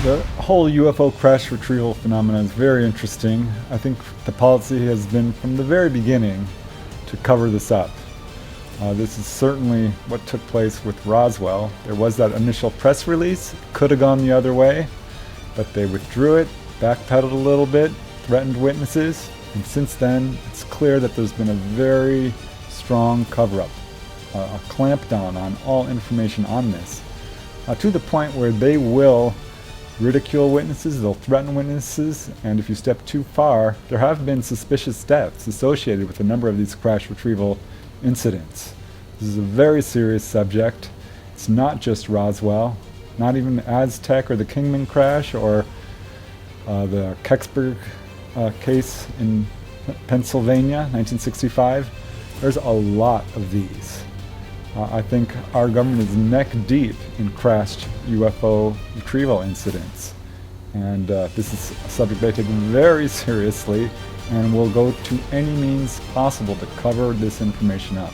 The whole UFO crash retrieval phenomenon is very interesting. I think the policy has been from the very beginning to cover this up. This is certainly what took place with Roswell. There was that initial press release, could have gone the other way, but they withdrew it, backpedaled a little bit, threatened witnesses, and since then it's clear that there's been a very strong cover-up, a clampdown on all information on this, to the point where they will ridicule witnesses, they'll threaten witnesses, and if you step too far, there have been suspicious deaths associated with a number of these crash retrieval incidents. This is a very serious subject. It's not just Roswell, not even Aztec or the Kingman crash or the Kecksburg case in Pennsylvania, 1965. There's a lot of these. I think our government is neck deep in crashed UFO retrieval incidents. And this is a subject they take very seriously and will go to any means possible to cover this information up.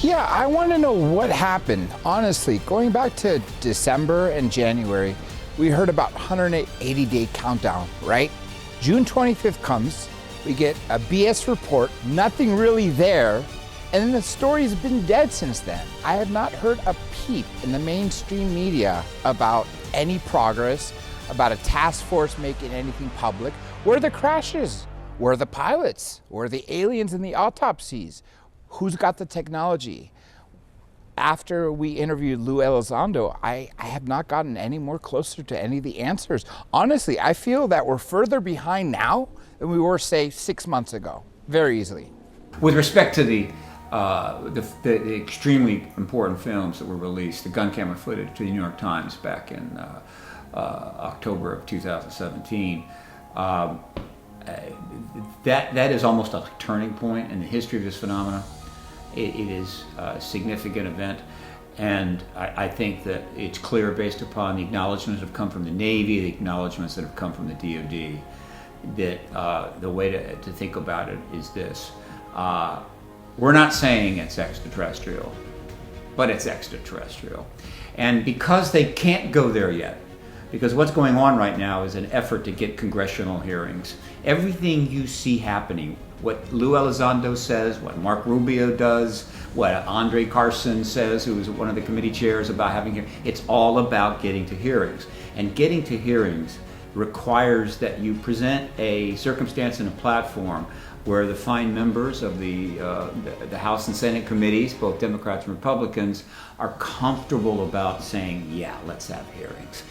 Yeah, I want to know what happened. Honestly, going back to December and January, we heard about 180-day countdown, right? June 25th comes, we get a BS report, nothing really there, and then the story's been dead since then. I have not heard a peep in the mainstream media about any progress, about a task force making anything public. Where are the crashes? Where are the pilots? Where are the aliens in the autopsies? Who's got the technology? After we interviewed Lou Elizondo, I have not gotten any more closer to any of the answers. Honestly, I feel that we're further behind now than we were, say, 6 months ago, very easily. With respect to the extremely important films that were released, the gun camera footage to the New York Times back in October of 2017, that is almost a turning point in the history of this phenomenon. It is a significant event, and I think that it's clear based upon the acknowledgments that have come from the Navy, the acknowledgments that have come from the DoD, that the way to think about it is this. We're not saying it's extraterrestrial, but it's extraterrestrial. And because they can't go there yet, because what's going on right now is an effort to get congressional hearings. Everything you see happening, what Lou Elizondo says, what Mark Rubio does, what Andre Carson says, who is one of the committee chairs, about having hearings, it's all about getting to hearings. And getting to hearings requires that you present a circumstance and a platform where the fine members of the House and Senate committees, both Democrats and Republicans, are comfortable about saying, yeah, let's have hearings.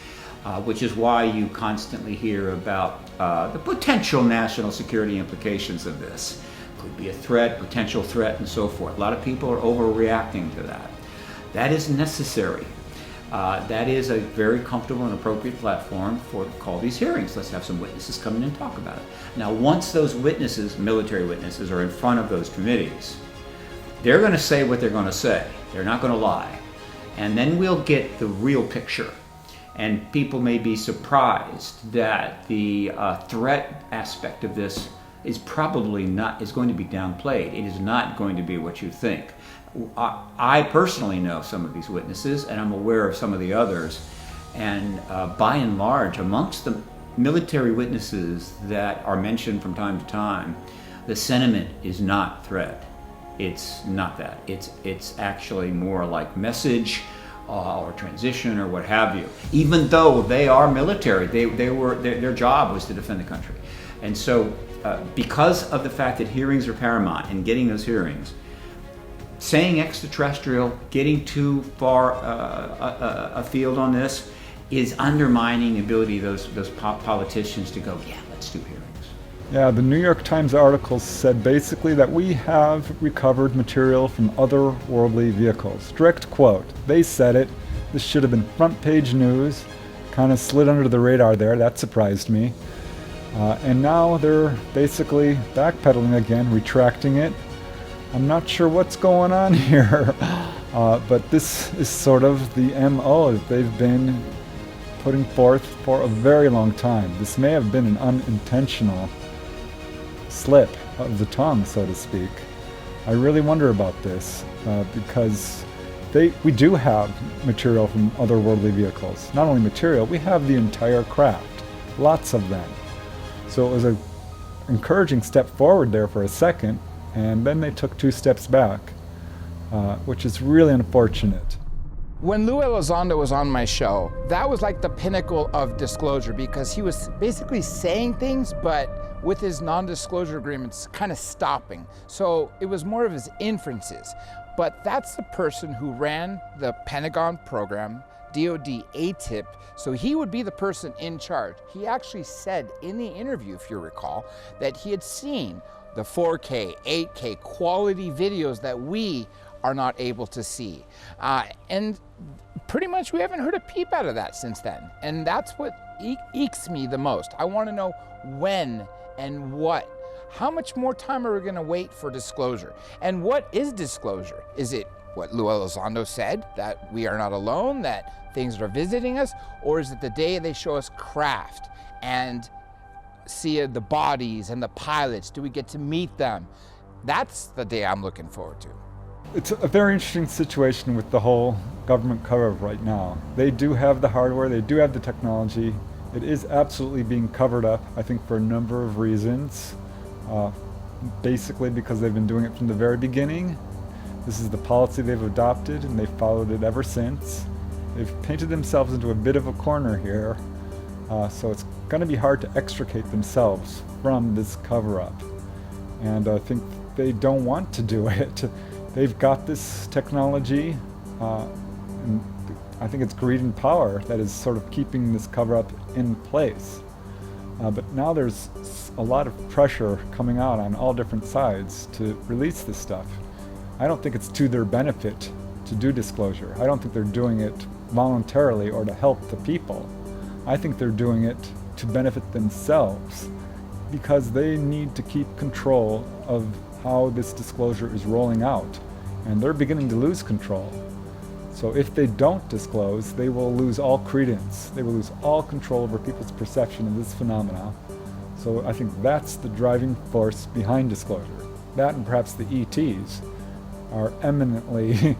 Which is why you constantly hear about the potential national security implications of this. Could be a threat, potential threat, and so forth. A lot of people are overreacting to that. That is necessary. That is a very comfortable and appropriate platform to call these hearings. Let's have some witnesses come in and talk about it. Now, once those witnesses, military witnesses, are in front of those committees, they're going to say what they're going to say. They're not going to lie. And then we'll get the real picture. And people may be surprised that the threat aspect of this is probably not, is going to be downplayed. It is not going to be what you think. I personally know some of these witnesses, and I'm aware of some of the others. And by and large, amongst the military witnesses that are mentioned from time to time, the sentiment is not threat. It's not that. It's actually more like message, or transition, or what have you. Even though they are military, their job was to defend the country. And so, because of the fact that hearings are paramount, and getting those hearings, saying extraterrestrial, getting too far afield on this, is undermining the ability of those politicians to go, yeah, let's do hearings. Yeah, the New York Times article said basically that we have recovered material from otherworldly vehicles. Direct quote. They said it. This should have been front page news. Kind of slid under the radar there. That surprised me. And now they're basically backpedaling again, retracting it. I'm not sure what's going on here. But this is sort of the MO that they've been putting forth for a very long time. This may have been an unintentional slip of the tongue, so to speak. I really wonder about this because we do have material from otherworldly vehicles. Not only material, we have the entire craft, lots of them. So it was an encouraging step forward there for a second, and then they took 2 steps back, which is really unfortunate. When Lou Elizondo was on my show, that was like the pinnacle of disclosure, because he was basically saying things, but with his non-disclosure agreements kind of stopping. So it was more of his inferences. But that's the person who ran the Pentagon program, DoD ATIP, so he would be the person in charge. He actually said in the interview, if you recall, that he had seen the 4K, 8K quality videos that we are not able to see. And pretty much we haven't heard a peep out of that since then. And that's what ekes me the most. I want to know when and what. How much more time are we going to wait for disclosure? And what is disclosure? Is it what Lou Elizondo said, that we are not alone, that things are visiting us? Or is it the day they show us craft and see the bodies and the pilots? Do we get to meet them? That's the day I'm looking forward to. It's a very interesting situation with the whole government cover-up right now. They do have the hardware, they do have the technology. It is absolutely being covered up, I think, for a number of reasons. Basically because they've been doing it from the very beginning. This is the policy they've adopted, and they've followed it ever since. They've painted themselves into a bit of a corner here, so it's going to be hard to extricate themselves from this cover-up. And I think they don't want to do it. They've got this technology, and I think it's greed and power that is sort of keeping this cover-up in place. But now there's a lot of pressure coming out on all different sides to release this stuff. I don't think it's to their benefit to do disclosure. I don't think they're doing it voluntarily or to help the people. I think they're doing it to benefit themselves because they need to keep control of how this disclosure is rolling out. And they're beginning to lose control. So if they don't disclose, they will lose all credence. They will lose all control over people's perception of this phenomena. So I think that's the driving force behind disclosure. That and perhaps the ETs are eminently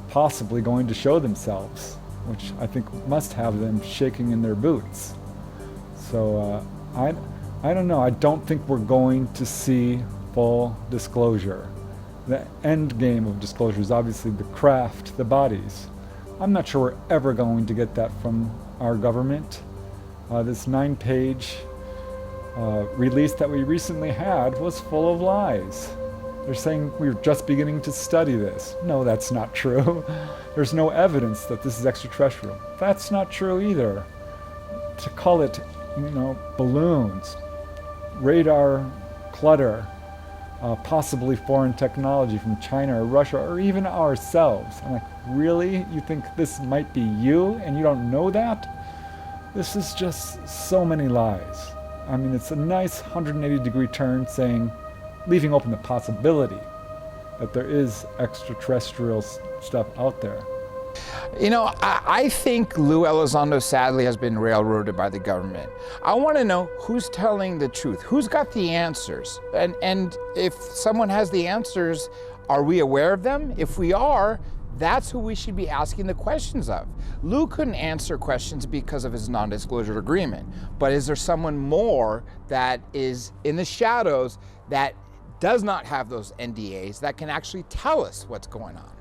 possibly going to show themselves, which I think must have them shaking in their boots. So I don't know. I don't think we're going to see full disclosure. The end game of disclosure is obviously the craft, the bodies. I'm not sure we're ever going to get that from our government. This 9-page release that we recently had was full of lies. They're saying we're just beginning to study this. No, that's not true. There's no evidence that this is extraterrestrial. That's not true either. To call it, balloons, radar clutter, possibly foreign technology from China or Russia or even ourselves. I'm like, really? You think this might be you and you don't know that? This is just so many lies. I mean, it's a nice 180-degree turn leaving open the possibility that there is extraterrestrial stuff out there. I think Lou Elizondo sadly has been railroaded by the government. I want to know who's telling the truth, who's got the answers, and if someone has the answers, are we aware of them? If we are, that's who we should be asking the questions of. Lou couldn't answer questions because of his non-disclosure agreement, but is there someone more that is in the shadows that does not have those NDAs that can actually tell us what's going on?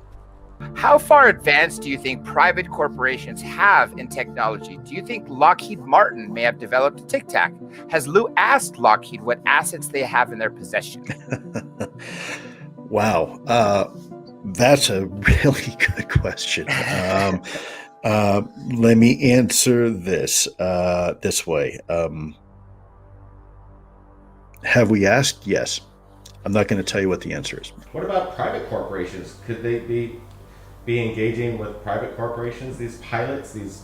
How far advanced do you think private corporations have in technology? Do you think Lockheed Martin may have developed a Tic Tac? Has Lou asked Lockheed what assets they have in their possession? Wow. That's a really good question. Let me answer this way. Have we asked? Yes. I'm not going to tell you what the answer is. What about private corporations? Could they be engaging with private corporations? These pilots, these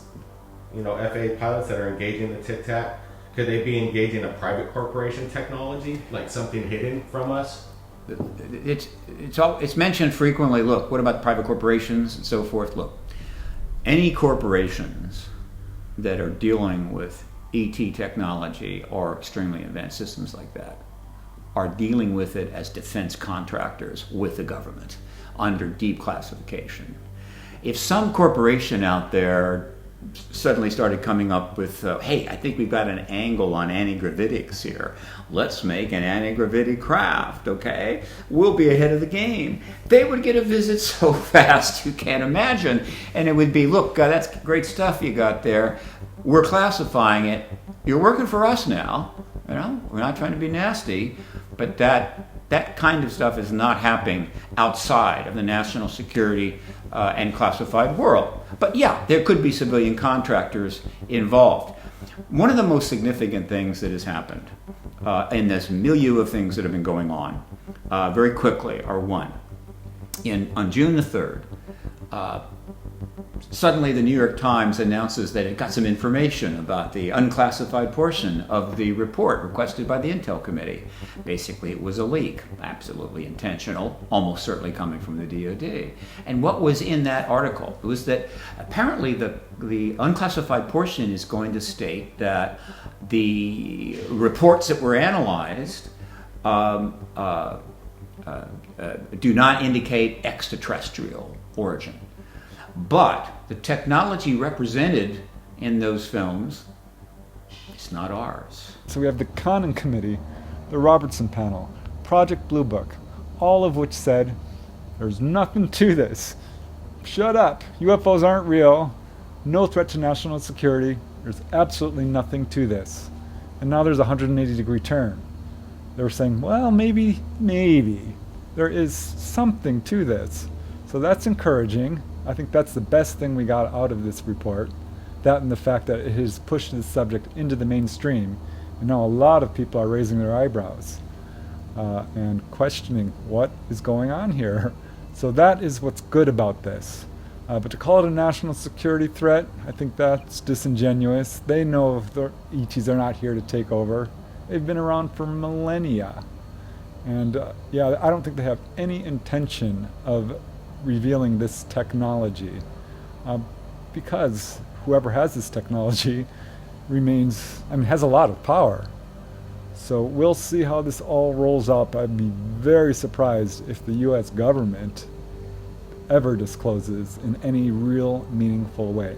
FAA pilots that are engaging the Tic Tac, could they be engaging a private corporation technology, like something hidden from us? It's mentioned frequently. Look, what about private corporations and so forth? Look, any corporations that are dealing with ET technology or extremely advanced systems like that are dealing with it as defense contractors with the government under deep classification. if some corporation out there suddenly started coming up with, hey, I think we've got an angle on anti-gravitics here. Let's make an anti-gravitic craft, okay? We'll be ahead of the game. They would get a visit so fast you can't imagine. And it would be, look, that's great stuff you got there. We're classifying it. You're working for us now. You know, we're not trying to be nasty, but that kind of stuff is not happening outside of the national security and classified world. But yeah, there could be civilian contractors involved. One of the most significant things that has happened in this milieu of things that have been going on very quickly are one. On June the 3rd, suddenly the New York Times announces that it got some information about the unclassified portion of the report requested by the Intel Committee. Basically, it was a leak, absolutely intentional, almost certainly coming from the DoD. And what was in that article was that apparently the unclassified portion is going to state that the reports that were analyzed do not indicate extraterrestrial origin. But the technology represented in those films is not ours. So we have the Conning Committee, the Robertson Panel, Project Blue Book, all of which said, there's nothing to this. Shut up. UFOs aren't real. No threat to national security. There's absolutely nothing to this. And now there's a 180-degree turn. They were saying, well, maybe there is something to this. So that's encouraging. I think that's the best thing we got out of this report. That and the fact that it has pushed this subject into the mainstream. And now a lot of people are raising their eyebrows and questioning what is going on here. So that is what's good about this. But to call it a national security threat, I think that's disingenuous. They know the ETs are not here to take over. They've been around for millennia. And I don't think they have any intention of revealing this technology because whoever has this technology has a lot of power. So we'll see how this all rolls up. I'd be very surprised if the US government ever discloses in any real meaningful way.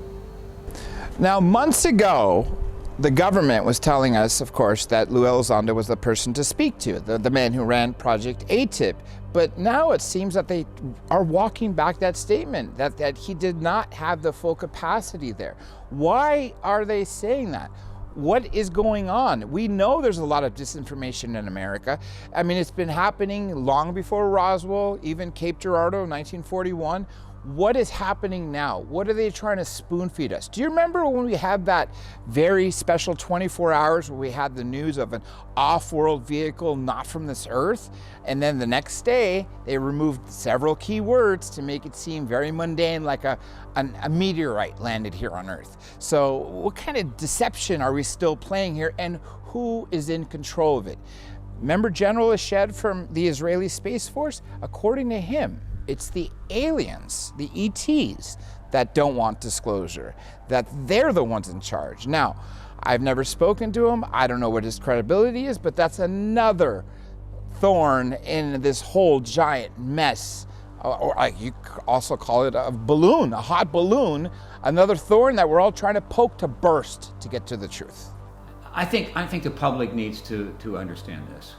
Now, months ago, the government was telling us, of course, that Lopezando was the person to speak to, the man who ran Project ATIP. But now it seems that they are walking back that statement, that he did not have the full capacity there. Why are they saying that? What is going on? We know there's a lot of disinformation in America. I mean, it's been happening long before Roswell, even Cape Girardeau, 1941. What is happening now? What are they trying to spoon feed us? Do you remember when we had that very special 24 hours where we had the news of an off-world vehicle not from this earth? And then the next day, they removed several key words to make it seem very mundane, like a meteorite landed here on Earth. So what kind of deception are we still playing here, and who is in control of it? Remember General Eshed from the Israeli Space Force? According to him, it's the aliens, the ETs, that don't want disclosure, that they're the ones in charge. Now, I've never spoken to him. I don't know what his credibility is, but that's another thorn in this whole giant mess. Or you could also call it a balloon, a hot balloon, another thorn that we're all trying to poke to burst to get to the truth. I think the public needs to understand this.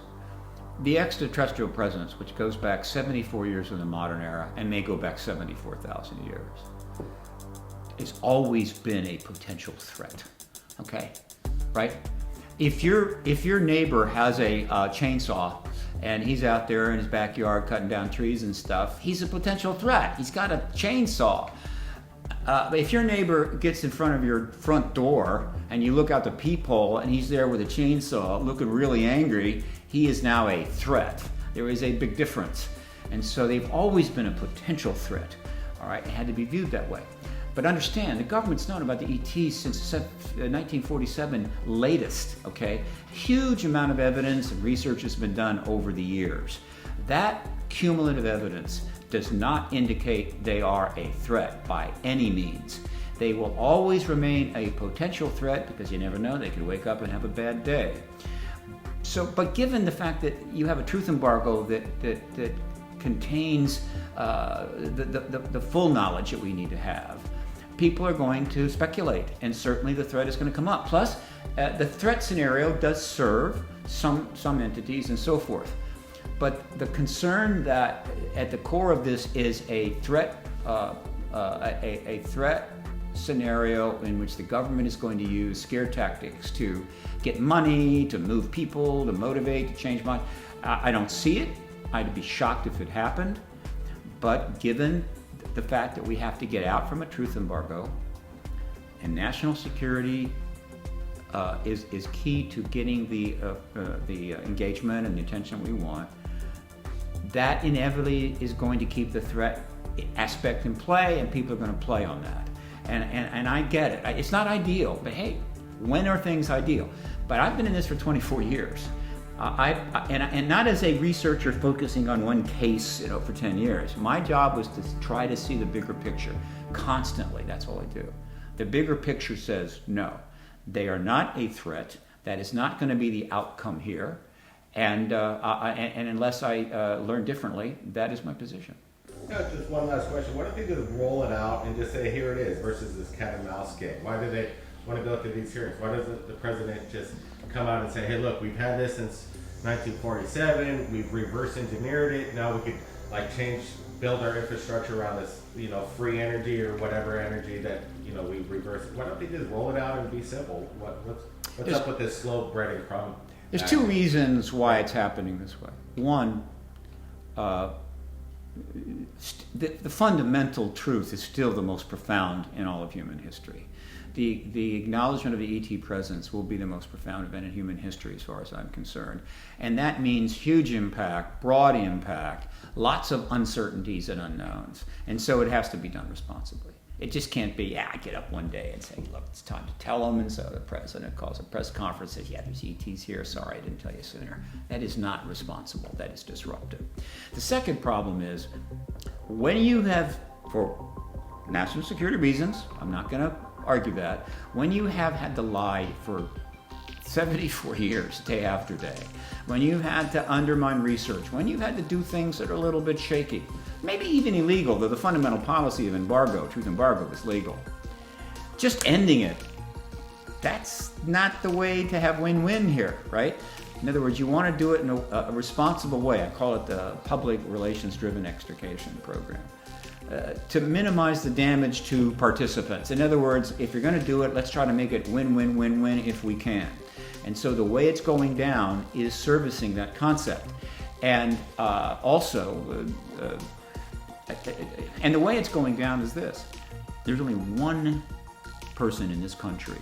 The extraterrestrial presence, which goes back 74 years in the modern era and may go back 74,000 years, has always been a potential threat. Okay, right? If your neighbor has a chainsaw and he's out there in his backyard cutting down trees and stuff, he's a potential threat. He's got a chainsaw. But if your neighbor gets in front of your front door and you look out the peephole and he's there with a chainsaw looking really angry, he is now a threat. There is a big difference. And so they've always been a potential threat. All right, it had to be viewed that way. But understand, the government's known about the ETs since 1947 latest, okay? Huge amount of evidence and research has been done over the years. That cumulative evidence does not indicate they are a threat by any means. They will always remain a potential threat because you never know, they could wake up and have a bad day. So, but given the fact that you have a truth embargo that contains the full knowledge that we need to have, people are going to speculate, and certainly the threat is going to come up. Plus, the threat scenario does serve some entities and so forth. But the concern that at the core of this is a threat scenario in which the government is going to use scare tactics to get money, to move people, to motivate, to change minds. I don't see it. I'd be shocked if it happened. But given the fact that we have to get out from a truth embargo, and national security is key to getting the engagement and the attention we want, that inevitably is going to keep the threat aspect in play, and people are going to play on that. And I get it. It's not ideal, but hey, when are things ideal? But I've been in this for 24 years. And not as a researcher focusing on one case, for 10 years. My job was to try to see the bigger picture constantly. That's all I do. The bigger picture says no, they are not a threat. That is not going to be the outcome here. And unless I learn differently, that is my position. Just one last question. What if they just roll it out and just say, here it is, versus this cat and mouse game? Why do they want to go through these hearings? Why doesn't the president just come out and say, hey, look, we've had this since 1947, we've reverse engineered it, now we could build our infrastructure around this, free energy or whatever energy that, we reverse. Why don't they just roll it out and be simple? What's up with this slow breading crumb? There's two reasons why it's happening this way. One, the fundamental truth is still the most profound in all of human history. The acknowledgement of the ET presence will be the most profound event in human history as far as I'm concerned. And that means huge impact, broad impact, lots of uncertainties and unknowns. And so it has to be done responsibly. It just can't be, I get up one day and say, look, it's time to tell them. And so the president calls a press conference and says, yeah, there's ETs here. Sorry, I didn't tell you sooner. That is not responsible. That is disruptive. The second problem is when you have, for national security reasons, I'm not going to argue that, when you have had to lie for 74 years, day after day, when you've had to undermine research, when you've had to do things that are a little bit shaky, maybe even illegal, though the fundamental policy of truth embargo is legal, just ending it, that's not the way to have win-win here, right? In other words, you want to do it in a responsible way. I call it the public relations-driven extrication program. To minimize the damage to participants. In other words, if you're going to do it, let's try to make it win-win-win-win if we can. And so the way it's going down is servicing that concept. And and the way it's going down is this. There's only one person in this country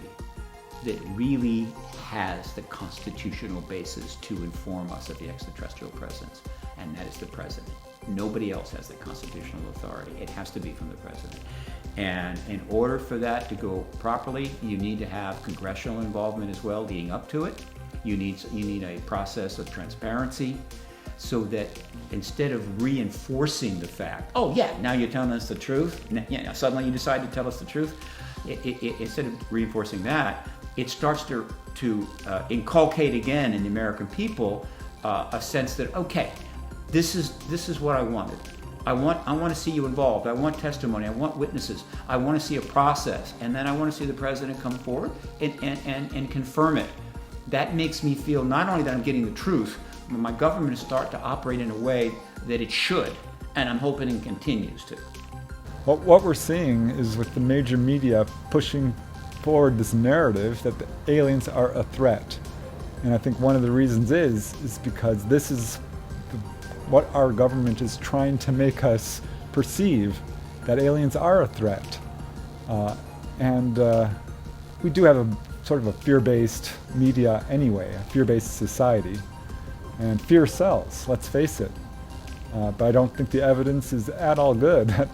that really has the constitutional basis to inform us of the extraterrestrial presence, and that is the president. Nobody else has the constitutional authority. It has to be from the president. And in order for that to go properly, you need to have congressional involvement as well leading up to it. You need a process of transparency so that instead of reinforcing the fact, oh yeah, now you're telling us the truth, suddenly you decide to tell us the truth, instead of reinforcing that, it starts to inculcate again in the American people a sense that, okay, this is what I wanted. I want to see you involved. I want testimony. I want witnesses. I want to see a process, and then I want to see the president come forward and confirm it. That makes me feel not only that I'm getting the truth, but my government will start to operate in a way that it should, and I'm hoping it continues to. Well, what we're seeing is with the major media pushing forward this narrative that the aliens are a threat, and I think one of the reasons is because this is what our government is trying to make us perceive, that aliens are a threat. And we do have a sort of a fear-based media anyway, a fear-based society. And fear sells, let's face it. But I don't think the evidence is at all good that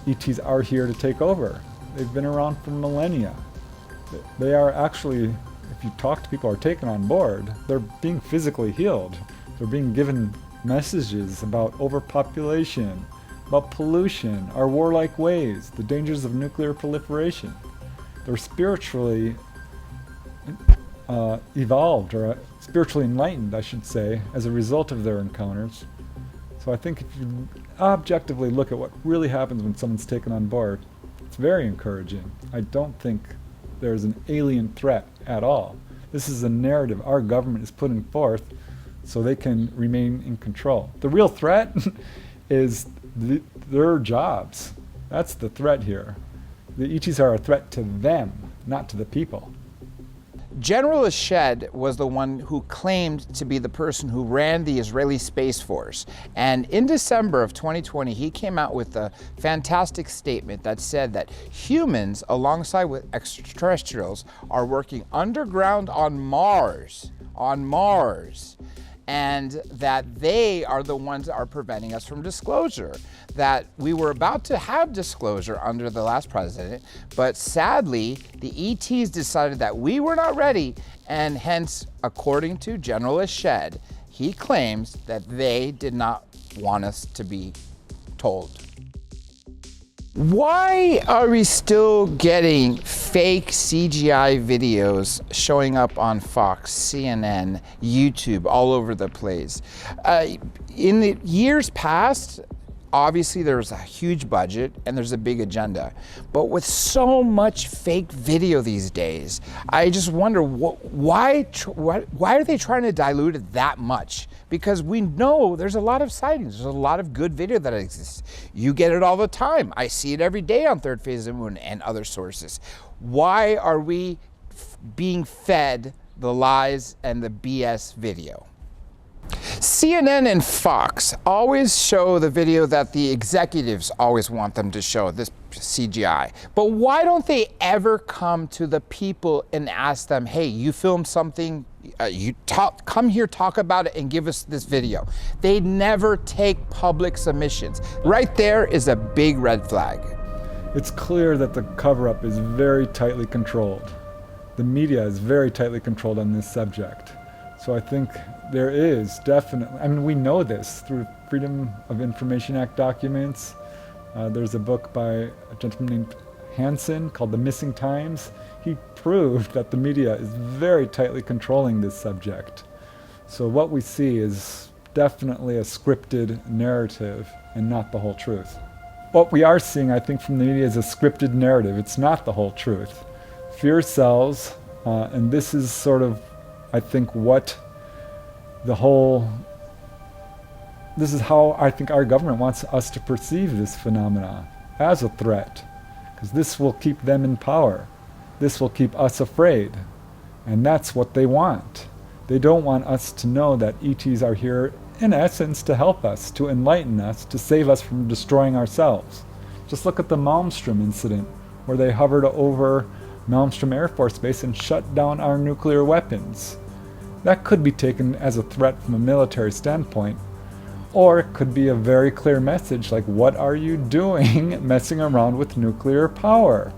ETs are here to take over. They've been around for millennia. They are actually, if you talk to people who are taken on board, they're being physically healed. They're being given messages about overpopulation, about pollution, our warlike ways, the dangers of nuclear proliferation. They're spiritually evolved, or spiritually enlightened, I should say, as a result of their encounters. So I think if you objectively look at what really happens when someone's taken on board, it's very encouraging. I don't think there's an alien threat at all. This is a narrative our government is putting forth so they can remain in control. The real threat is their jobs. That's the threat here. The ETs are a threat to them, not to the people. General Shed was the one who claimed to be the person who ran the Israeli Space Force. And in December of 2020, he came out with a fantastic statement that said that humans, alongside with extraterrestrials, are working underground on Mars, and that they are the ones that are preventing us from disclosure. That we were about to have disclosure under the last president, but sadly, the ETs decided that we were not ready, and hence, according to General Shed, he claims that they did not want us to be told. Why are we still getting fake CGI videos showing up on Fox, CNN, YouTube, all over the place? In the years past, obviously there's a huge budget and there's a big agenda. But with so much fake video these days, I just wonder why are they trying to dilute it that much? Because we know there's a lot of sightings, there's a lot of good video that exists. You get it all the time. I see it every day on Third Phase of Moon and other sources. Why are we being fed the lies and the BS video? CNN and Fox always show the video that the executives always want them to show, this CGI. But why don't they ever come to the people and ask them, hey, you filmed something, come here, talk about it, and give us this video? They never take public submissions. Right there is a big red flag. It's clear that the cover-up is very tightly controlled. The media is very tightly controlled on this subject. So I think there is definitely, I mean, we know this through Freedom of Information Act documents. There's a book by a gentleman named Hansen called The Missing Times. He proved that the media is very tightly controlling this subject. So what we see is definitely a scripted narrative and not the whole truth. What we are seeing, I think, from the media is a scripted narrative. It's not the whole truth. Fear sells, and this is sort of, I think, this is how I think our government wants us to perceive this phenomena, as a threat, because this will keep them in power. This will keep us afraid, and that's what they want. They don't want us to know that ETs are here, in essence, to help us, to enlighten us, to save us from destroying ourselves. Just look at the Malmstrom incident, where they hovered over Malmstrom Air Force Base and shut down our nuclear weapons. That could be taken as a threat from a military standpoint, or it could be a very clear message like, what are you doing messing around with nuclear power?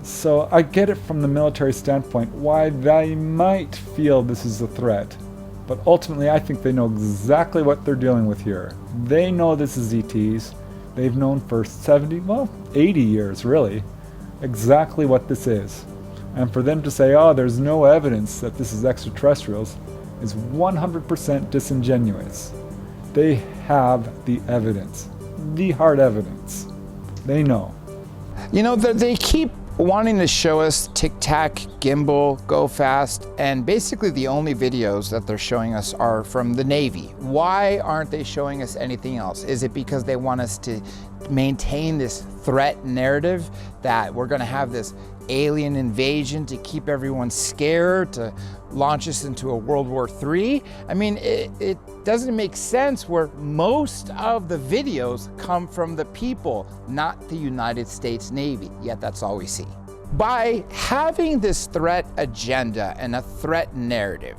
So I get it from the military standpoint why they might feel this is a threat, but ultimately I think they know exactly what they're dealing with here. They know this is ETs. They've known for 80 years really, exactly what this is. And for them to say, oh, there's no evidence that this is extraterrestrials, is 100% disingenuous. They have the evidence, the hard evidence. They know. You know, they keep wanting to show us Tic Tac, Gimbal, Go Fast, and basically the only videos that they're showing us are from the Navy. Why aren't they showing us anything else? Is it because they want us to maintain this threat narrative that we're going to have this alien invasion to keep everyone scared, to launch us into a World War III? I mean, it doesn't make sense where most of the videos come from the people, not the United States Navy, yet that's all we see. By having this threat agenda and a threat narrative,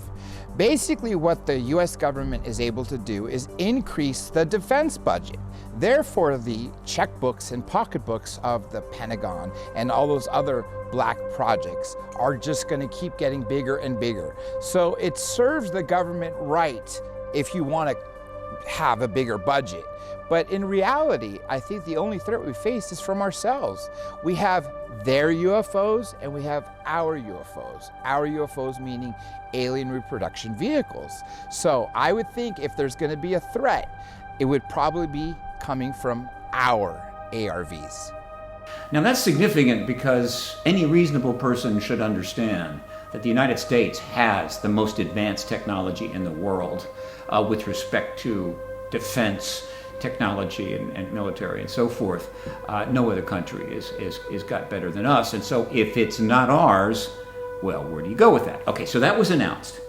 basically what the US government is able to do is increase the defense budget. Therefore, the checkbooks and pocketbooks of the Pentagon and all those other black projects are just going to keep getting bigger and bigger. So it serves the government right if you want to have a bigger budget. But in reality, I think the only threat we face is from ourselves. We have their UFOs and we have our UFOs. Our UFOs meaning alien reproduction vehicles. So I would think if there's going to be a threat, it would probably be coming from our ARVs. Now that's significant because any reasonable person should understand that the United States has the most advanced technology in the world with respect to defense technology and military and so forth. No other country is got better than us. And so if it's not ours, well, where do you go with that? Okay, so that was announced.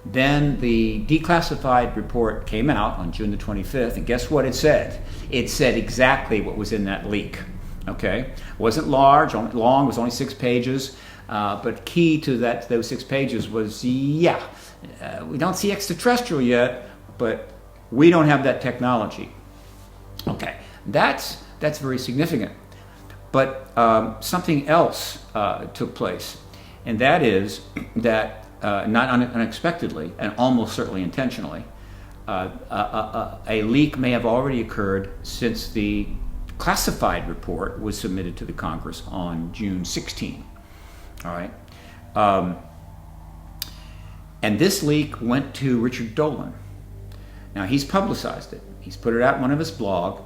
Then the declassified report came out on June the 25th, and guess what it said? It said exactly what was in that leak. Okay, it wasn't long, it was only 6 pages, but key to those 6 pages was, we don't see extraterrestrial yet, but we don't have that technology. Okay, that's very significant. But something else took place, and that is that not unexpectedly and almost certainly intentionally, a leak may have already occurred since the classified report was submitted to the Congress on June 16. All right. And this leak went to Richard Dolan. Now, he's publicized it. He's put it out in one of his blogs.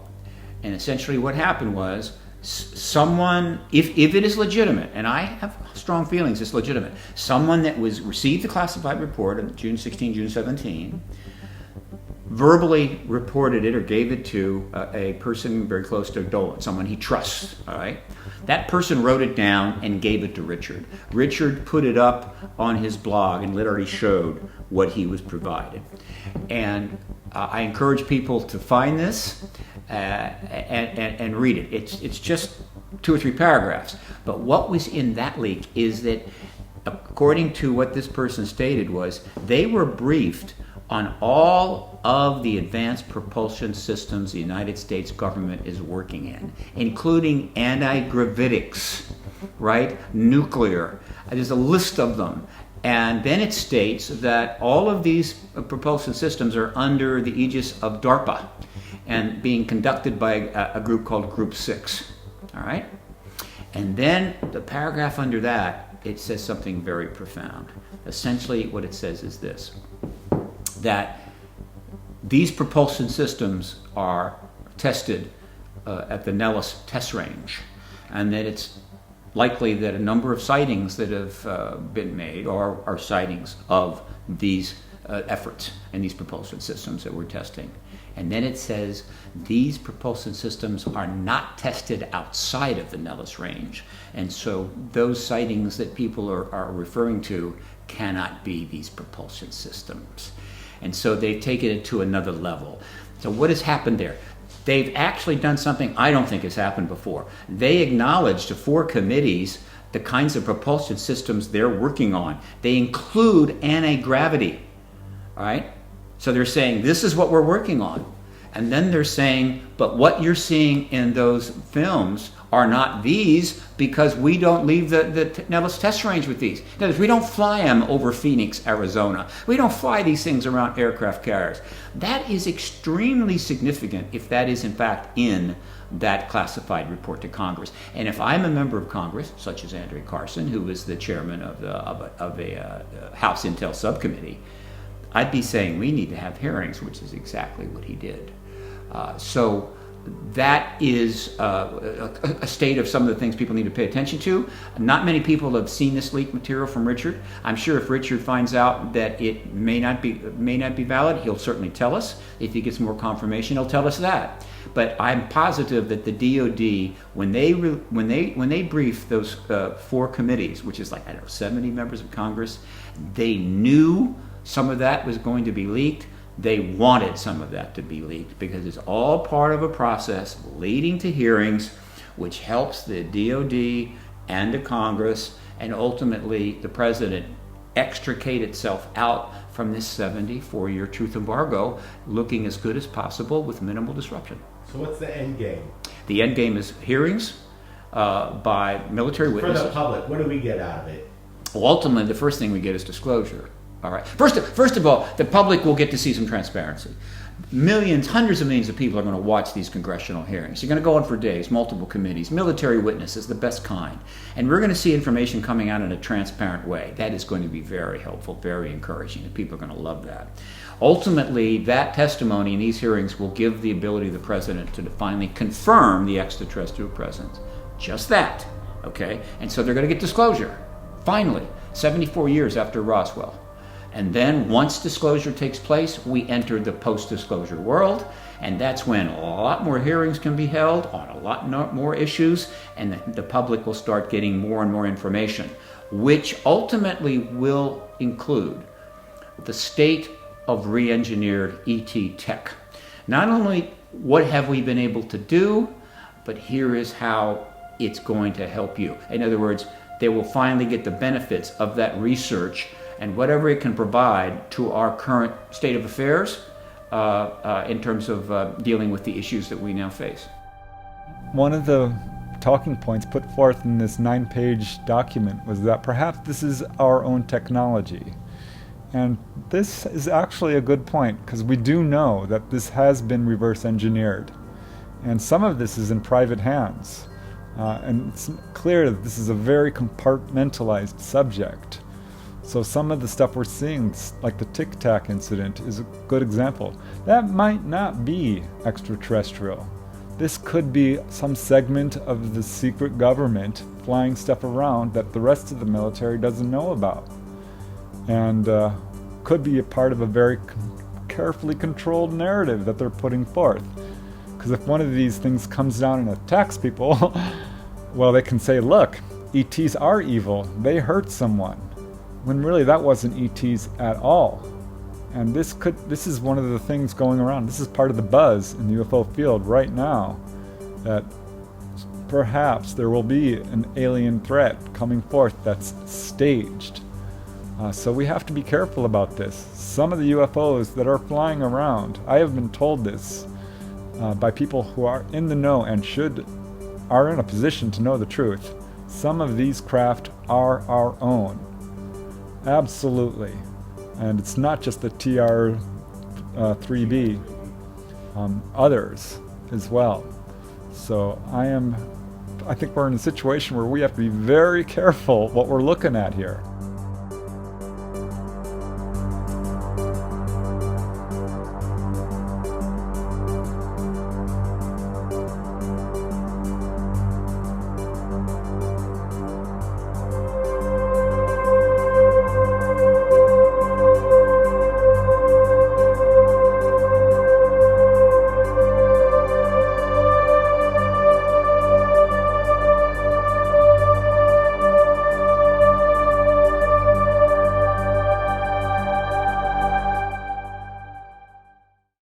And essentially what happened was someone, if it is legitimate, and I have strong feelings it's legitimate, someone that received the classified report on June 16, June 17, verbally reported it or gave it to a person very close to Dolan, someone he trusts, all right? That person wrote it down and gave it to Richard. Richard put it up on his blog and literally showed what he was provided. And I encourage people to find this and read it. It's just 2 or 3 paragraphs. But what was in that leak is that, according to what this person stated, was they were briefed on all of the advanced propulsion systems the United States government is working in, including anti-gravitics, right? Nuclear. There's a list of them. And then it states that all of these propulsion systems are under the aegis of DARPA and being conducted by a group called Group 6. All right? And then the paragraph under that, it says something very profound. Essentially, what it says is this, that these propulsion systems are tested at the Nellis test range, and that it's likely that a number of sightings that have been made are sightings of these efforts and these propulsion systems that we're testing. And then it says these propulsion systems are not tested outside of the Nellis range. And so those sightings that people are referring to cannot be these propulsion systems. And so they've taken it to another level. So what has happened there? They've actually done something I don't think has happened before. They acknowledged to 4 committees the kinds of propulsion systems they're working on. They include anti-gravity, all right? So they're saying, this is what we're working on. And then they're saying, but what you're seeing in those films are not these because we don't leave the Nellis test range with these. In other words, we don't fly them over Phoenix, Arizona. We don't fly these things around aircraft carriers. That is extremely significant if that is in fact in that classified report to Congress. And if I'm a member of Congress, such as Andre Carson, who is the chairman of a House Intel subcommittee, I'd be saying we need to have hearings, which is exactly what he did. So that is a state of some of the things people need to pay attention to. Not many people have seen this leaked material from Richard. I'm sure if Richard finds out that it may not be valid, he'll certainly tell us. If he gets more confirmation, he'll tell us that. But I'm positive that the DoD, when they briefed those 4 committees, which is like 70 members of Congress, they knew some of that was going to be leaked. They wanted some of that to be leaked because it's all part of a process leading to hearings, which helps the DoD and the Congress and ultimately the President extricate itself out from this 74-year truth embargo, looking as good as possible with minimal disruption. So what's the end game? The end game is hearings by military witnesses. For the public, what do we get out of it? Well, ultimately, the first thing we get is disclosure. All right. First of all, the public will get to see some transparency. Millions, hundreds of millions of people are going to watch these congressional hearings. They're going to go on for days, multiple committees, military witnesses, the best kind. And we're going to see information coming out in a transparent way. That is going to be very helpful, very encouraging, and people are going to love that. Ultimately, that testimony in these hearings will give the ability of the president to finally confirm the extraterrestrial presence. Just that, okay? And so they're going to get disclosure, finally, 74 years after Roswell. And then once disclosure takes place, we enter the post-disclosure world, and that's when a lot more hearings can be held on a lot more issues, and the public will start getting more and more information, which ultimately will include the state of re-engineered ET tech. Not only what have we been able to do, but here is how it's going to help you. In other words, they will finally get the benefits of that research and whatever it can provide to our current state of affairs in terms of dealing with the issues that we now face. One of the talking points put forth in this 9-page document was that perhaps this is our own technology. And this is actually a good point, because we do know that this has been reverse engineered. And some of this is in private hands. And it's clear that this is a very compartmentalized subject. So some of the stuff we're seeing, like the Tic Tac incident, is a good example. That might not be extraterrestrial. This could be some segment of the secret government flying stuff around that the rest of the military doesn't know about. And could be a part of a very carefully controlled narrative that they're putting forth. Because if one of these things comes down and attacks people, well, they can say, look, ETs are evil, they hurt someone. When really that wasn't ETs at all. And this is one of the things going around. This is part of the buzz in the UFO field right now, that perhaps there will be an alien threat coming forth that's staged. So we have to be careful about this. Some of the UFOs that are flying around, I have been told this by people who are in the know and are in a position to know the truth. Some of these craft are our own. Absolutely. And it's not just the TR-3B, others as well. So I think we're in a situation where we have to be very careful what we're looking at here.